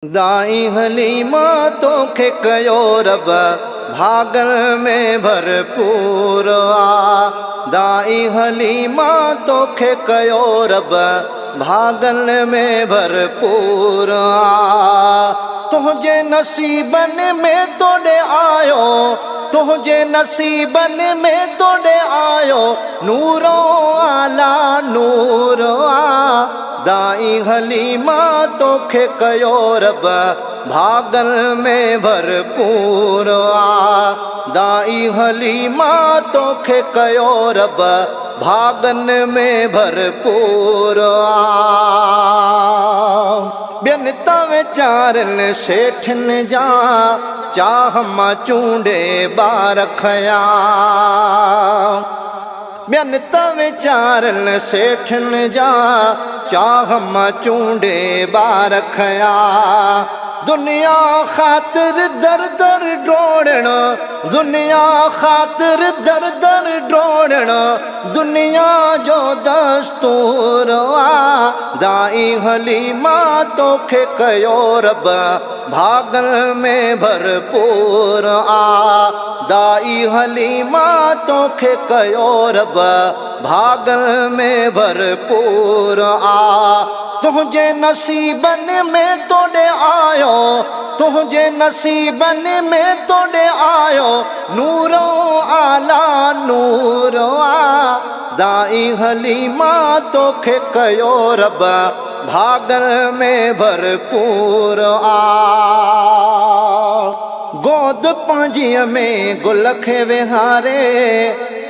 दाई हलीमा तोखे कयो रब भागल में भरपूर आ। दाई हलीमा तोखे कयो रब भागल में भरपूर आ। तुझे नसीबन में तोड़े आयो, तुझे नसीबन में तोड़े आयो, नूरो आला नूर आ। दाई हलीमा तोखे कयो रब भागल में भरपूर आ। दाई हलीमा तोखे कयो रब भागन में भरपूर आ। बिन तवे चारन सेठन जा चाह मां चूंडे बार खया। बिन तवे चारन सेठन जा चाह मां चूंडे बार खया। दुनिया खातिर दर दर ड्रोड़ण, दुनिया खातिर दर दर ड्रोड़ण दुनिया जो दस्तूर आ। दाई हलीमा तोखे कयो रब भागल में भरपूर आ। दाई हलीमा तोखे कयो रब भागल में भरपूर आ। तुझे नसीबन में तोड़े आयो, तुझे नसीबन में तोड़े आयो, नूरो आला नूर आ। दाई हलीमा तोखे कयो रब भागल में भरपूर आ। गोद पांजीअ में गुल खे विहारे,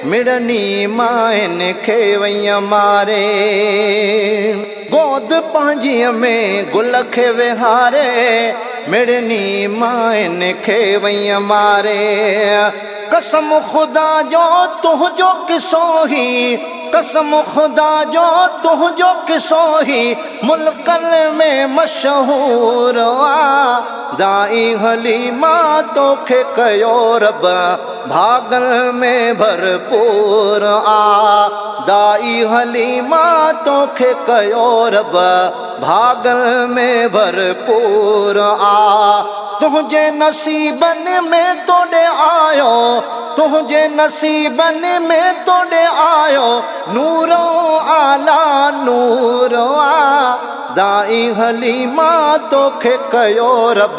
मिड़नी माइन खे वई मारे। गोद पांजीअ में गुल खे विहारे, मिड़नी माइन खे वई मारे। कसम खुदा जो तुझो किसो ही, कसम खुदा जो तुझो किसो ही, मुल्कन में मशहूर आ। दाई हलीमा तोखे कयो रब भागल में भरपूर आ। दाई हलीमा तोखे कयो रब भागल में भरपूर आ। तुझे नसीबन में तोड़े आयो, तुझे नसीबन में तोड़े आयो, नूरो आला नूर आ। दाई हलीमा तोखे कयो रब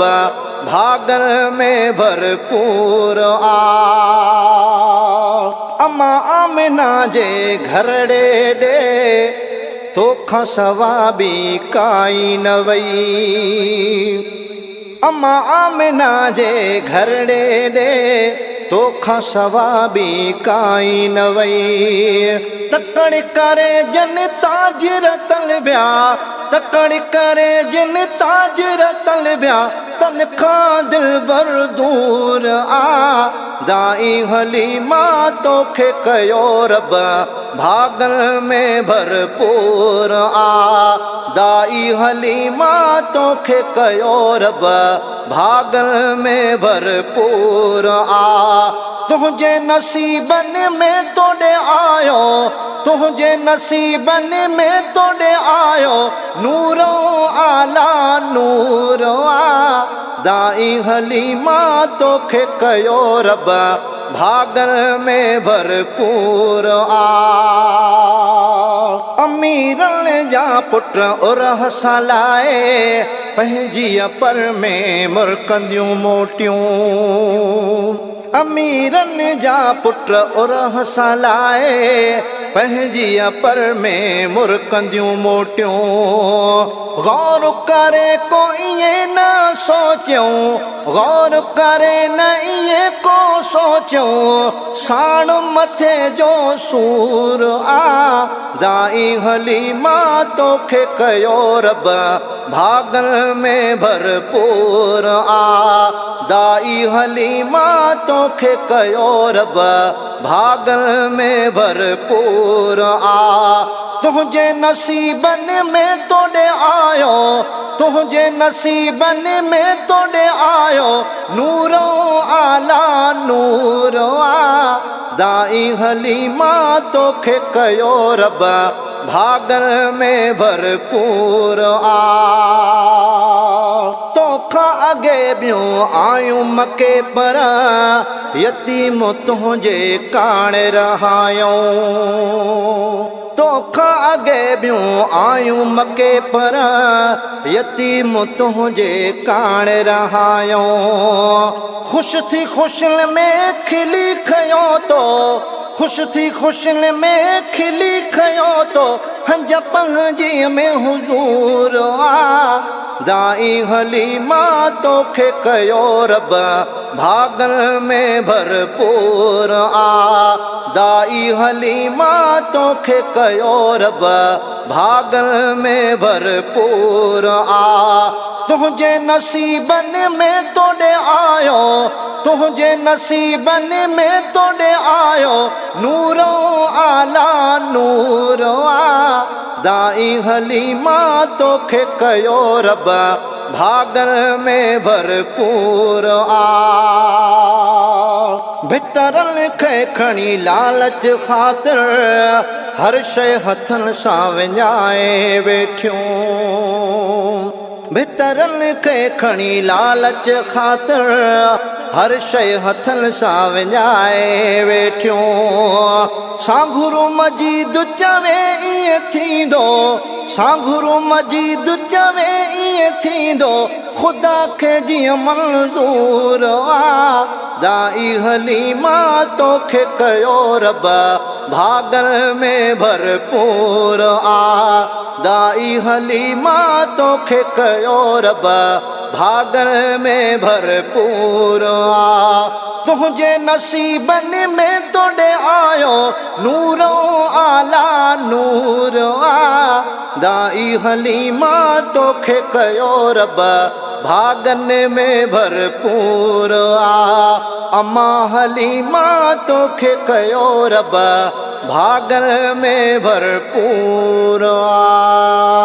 भागल में भरपूर आ। अम्मा आमिना जे घरड़े डे तोखां सवा बि काई न वई। अम्मा आमिना जे घरड़े डे तोखां सवा बि काई न वई। तकड़ करे जन ताजिर तलबिया, तकड़ करे जिन ताजिर तलबिया, तन खां दिल बर दूर आ। दाई हलीमा तोखे कयो रब भागल में भरपूर आ। दाई हलीमा तोखे कयो रब भागल में भरपूर आ। तुझे नसीबन में तोड़े आयो, तुझे नसीबन में तोड़े आयो, नूरो आला नूर आ। दाई हलीमा तोखे कयो रब भागल में भरपूर आ। अमीरन जा पुट उरह सालाए, पंहिंजी पर में मुरकंदियूं मोटियूं। अमीरन जा पुट उरह सालाए, पंहिंजी पर में मुरकंदियूं मोटियूं। गौर करे को इएं न सोचियूं, गौर करे न इएं को सोचियूं, साण मथे जो सूर आ। दाई हलीमा तोखे कयो रब भागल में भरपूर आ। दाई हलीमा तोखे कयो रब भागल में भरपूर आ। तुझे नसीबन में तोड़े आयो, तुझे नसीबन में तोड़े आयो, नूरो आला नूर आ। दाई हलीमा तोखे कयो रब भागल में भरपूर आ। तो अगे ॿियूं आयूं मके पर यतीम तुंहिंजे काणे रहायूं तोखा अगे ॿियूं आयूं मके पर यतीम तुंहिंजे काणे रहायूं ख़ुशि थी ख़ुशियुनि में खिली खयो तो ख़ुशि थी ख़ुशियुनि में खिली खयो तो हंज पंहिंजी में हुज़ूर आ दाई हलीमा तोखे कयो रब भागन में भरपूर आ दाई हलीमा तोखे कयो रब भागन में भरपूर आ तुझे नसीबन में तोड़े आयो तुझे नसीबन में तोड़े आयो नूरो आला नूर आ दाई हलीमा तोखे कयो रब भागन में भरपूर आ भितरन खे खणी लालच ख़ातिर हर शइ हथन सां विञाए वेठियूं भितरन खे खणी लालच ख़ातिर हर शइ हथन सां विञाए वेठियूं सांघुरु मजीद चवे ईअं थींदो सांघुरु मजीद चवे ईअं थींदो ख़ुदा खे जीअं मंज़ूर आ दाई हलीमा तोखे कयो रब भागन में भरपूर आ दाई हलीमा तोखे कयो रब भागन में भरपूर आ तुझे नसीबन में तोड़े आयो नूरो आला नूर आ दाई हलीमा तोखे कयो रब भागन में भरपूर आ अम्मा हलीमा तोखे कयो रब भागन में भरपूर आ।